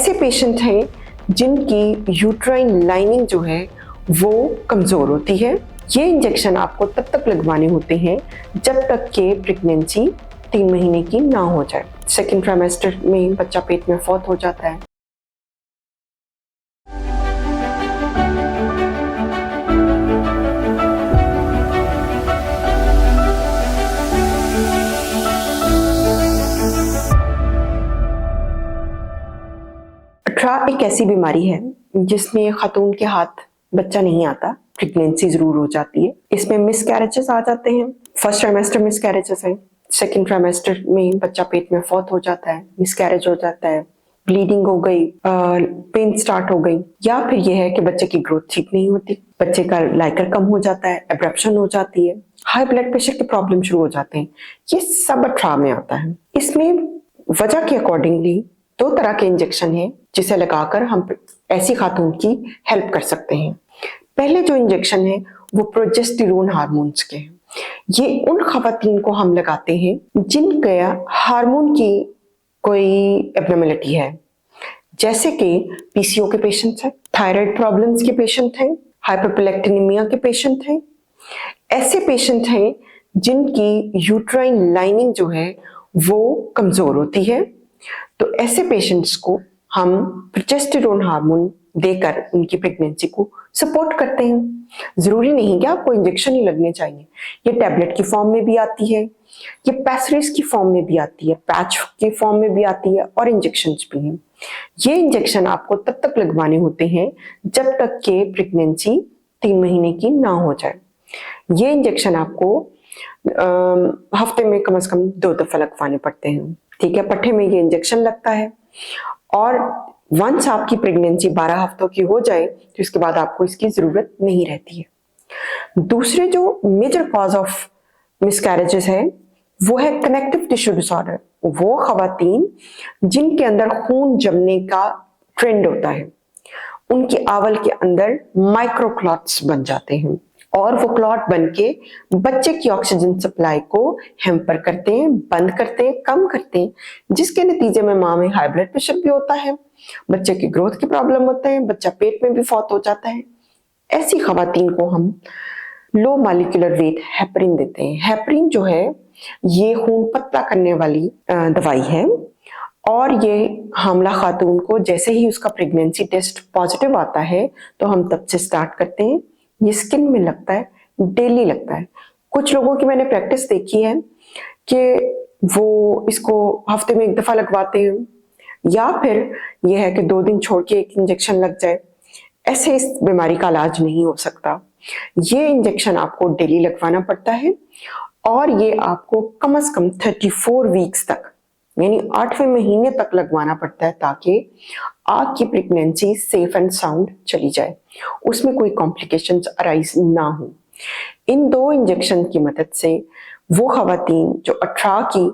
ऐसे पेशेंट हैं जिनकी यूट्राइन लाइनिंग जो है वो कमज़ोर होती है। ये इंजेक्शन आपको तब तक लगवाने होते हैं जब तक कि प्रेगनेंसी 3 महीने की ना हो जाए। सेकेंड ट्राइमेस्टर में बच्चा पेट में फौत हो जाता है। अठरा एक ऐसी बीमारी है जिसमें खातून के हाथ बच्चा नहीं आता, प्रेगनेंसी जरूर हो जाती है। इसमें मिसकैरेजेस आ जाते हैं। फर्स्ट ट्राइमेस्टर मिसकैरेजेस है, सेकेंड ट्राइमेस्टर में बच्चा पेट में फौत हो जाता है, मिसकैरेज हो जाता है, ब्लीडिंग हो गई, पेन स्टार्ट हो गई, या फिर यह है कि बच्चे की ग्रोथ ठीक नहीं होती, बच्चे का लाइकर कम हो जाता है, एब्रप्शन हो जाती है, हाई ब्लड प्रेशर के प्रॉब्लम शुरू हो जाते हैं। ये सब अठरा में आता है। इसमें वजह के अकॉर्डिंगली 2 तरह के इंजेक्शन है जिसे लगाकर हम ऐसी खातून की हेल्प कर सकते हैं। पहले जो इंजेक्शन है वो प्रोजेस्टेरोन हार्मोन्स के हैं। ये उन खवातीन को हम लगाते हैं जिनके हार्मोन की कोई एब्नॉर्मलिटी है, जैसे कि पीसीओ के पेशेंट हैं, थायराइड प्रॉब्लम्स के पेशेंट हैं, हाइपरप्लेक्टिनिमिया के पेशेंट हैं। ऐसे पेशेंट हैं जिनकी यूट्राइन लाइनिंग जो है वो कमजोर होती है। तो ऐसे पेशेंट्स को हम प्रोजेस्टेरोन हार्मोन देकर उनकी प्रेगनेंसी को सपोर्ट करते हैं। जरूरी नहीं कि आपको इंजेक्शन ही लगने चाहिए। ये टैबलेट की फॉर्म में भी आती है, ये पैसरीज की फॉर्म में भी आती है, पैच की फॉर्म में भी आती है और इंजेक्शंस भी हैं। ये इंजेक्शन आपको तब तक लगवाने होते हैं जब तक कि प्रेगनेंसी 3 महीने की ना हो जाए। ये इंजेक्शन आपको हफ्ते में कम से कम 2 दफा लगवाने पड़ते हैं। ठीक है, पट्टे में ये इंजेक्शन लगता है और वंस आपकी प्रेगनेंसी 12 हफ्तों की हो जाए तो इसके बाद आपको इसकी जरूरत नहीं रहती है। दूसरे जो मेजर कॉज ऑफ मिसकैरेजेस है वो है कनेक्टिव टिश्यू डिसऑर्डर। वो खवातीन जिनके अंदर खून जमने का ट्रेंड होता है, उनकी आवल के अंदर माइक्रोक्लॉट्स बन जाते हैं और वो क्लॉट बन के बच्चे की ऑक्सीजन सप्लाई को हैम्पर करते हैं, बंद करते हैं, कम करते हैं, जिसके नतीजे में माँ में हाई ब्लड प्रेशर भी होता है, बच्चे की ग्रोथ की प्रॉब्लम होते हैं, बच्चा पेट में भी फौत हो जाता है। ऐसी खवातीन को हम लो मॉलिक्यूलर वेट हेपरिन देते हैं। हेपरिन जो है ये खून पतला करने वाली दवाई है और ये हामला खातून को जैसे ही उसका प्रेगनेंसी टेस्ट पॉजिटिव आता है तो हम तब से स्टार्ट करते हैं। ये स्किन में लगता है, डेली लगता है। कुछ लोगों की मैंने प्रैक्टिस देखी है कि वो इसको हफ्ते में 1 दफा लगवाते हैं, या फिर यह है कि 2 दिन छोड़ के 1 इंजेक्शन लग जाए। ऐसे इस बीमारी का इलाज नहीं हो सकता। ये इंजेक्शन आपको डेली लगवाना पड़ता है और ये आपको कम से कम 34 वीक्स तक यानी 8वें महीने तक लगवाना पड़ता है ताकि आपकी प्रेगनेंसी सेफ एंड साउंड चली जाए, उसमें कोई कॉम्प्लिकेशंस अराइज ना हो। इन 2 इंजेक्शन की मदद से वो खवातीन जो अठरा की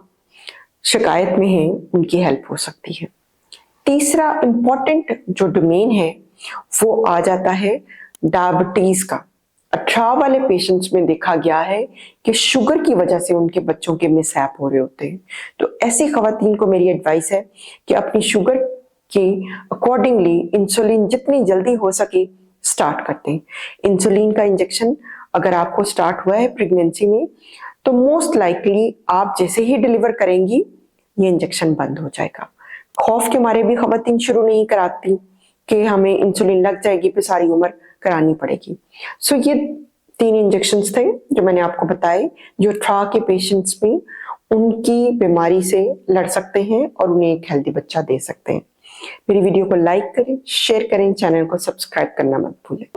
शिकायत में हैं उनकी हेल्प हो सकती है। तीसरा इंपॉर्टेंट जो डोमेन है वो आ जाता है डायबिटीज का। 18 वाले पेशेंट्स में देखा गया है कि शुगर की वजह से उनके बच्चों के मिसहैप हो रहे होते हैं। तो ऐसी खवातीन को मेरी एडवाइस है कि अपनी शुगर के अकॉर्डिंगली इंसुलिन जितनी जल्दी हो सके स्टार्ट करते हैं। इंसुलिन का इंजेक्शन अगर आपको स्टार्ट हुआ है प्रेगनेंसी में तो मोस्ट लाइकली आप जैसे ही डिलीवर करेंगी ये इंजेक्शन बंद हो जाएगा। खौफ के मारे भी खवातीन शुरू नहीं कराती कि हमें इंसुलिन लग जाएगी फिर सारी उम्र करानी पड़ेगी। सो ये 3 इंजेक्शंस थे जो मैंने आपको बताए जो अठरा के पेशेंट्स में उनकी बीमारी से लड़ सकते हैं और उन्हें एक हेल्दी बच्चा दे सकते हैं। मेरी वीडियो को लाइक करें, शेयर करें, चैनल को सब्सक्राइब करना मत भूलें।